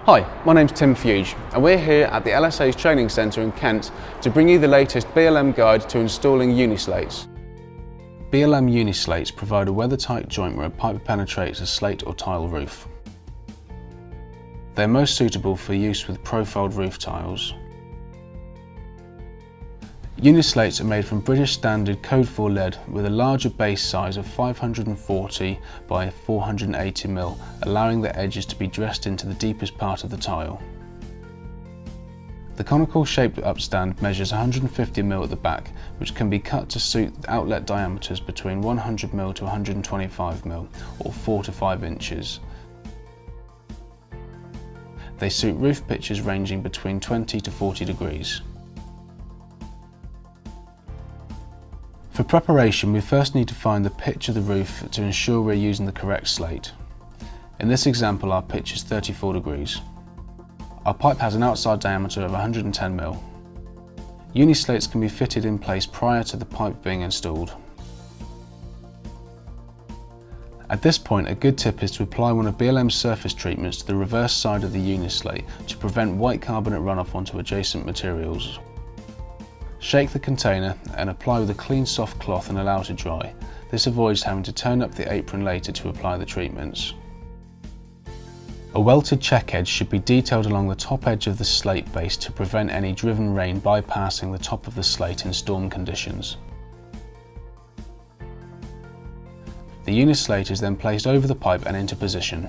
Hi, my name's Tim Fuge and we're here at the LSA's Training Centre in Kent to bring you the latest BLM guide to installing Unislates. BLM Unislates provide a weather-tight joint where a pipe penetrates a slate or tile roof. They're most suitable for use with profiled roof tiles. Unislates are made from British Standard Code 4 lead with a larger base size of 540 by 480 mm, allowing the edges to be dressed into the deepest part of the tile. The conical shaped upstand measures 150 mm at the back, which can be cut to suit outlet diameters between 100 mm to 125 mm, or 4 to 5 inches. They suit roof pitches ranging between 20 to 40 degrees. For preparation, we first need to find the pitch of the roof to ensure we're using the correct slate. In this example, our pitch is 34 degrees. Our pipe has an outside diameter of 110 mm. Unislates can be fitted in place prior to the pipe being installed. At this point, a good tip is to apply one of BLM's surface treatments to the reverse side of the Unislate to prevent white carbonate runoff onto adjacent materials. Shake the container and apply with a clean soft cloth and allow to dry. This avoids having to turn up the apron later to apply the treatments. A welted check edge should be detailed along the top edge of the slate base to prevent any driven rain bypassing the top of the slate in storm conditions. The Unislate is then placed over the pipe and into position.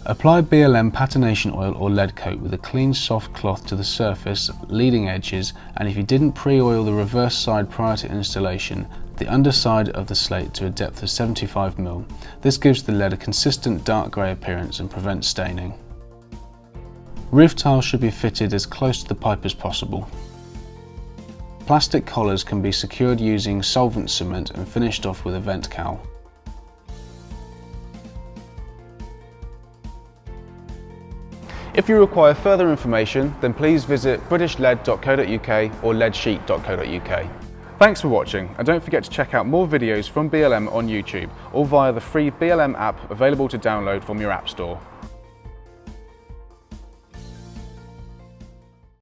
Apply BLM patination oil or lead coat with a clean soft cloth to the surface, leading edges, and if you didn't pre-oil the reverse side prior to installation, the underside of the slate to a depth of 75 mm. This gives the lead a consistent dark grey appearance and prevents staining. Roof tiles should be fitted as close to the pipe as possible. Plastic collars can be secured using solvent cement and finished off with a vent cowl. If you require further information, then please visit britishlead.co.uk or leadsheet.co.uk. Thanks for watching, and don't forget to check out more videos from BLM on YouTube or via the free BLM app available to download from your App Store.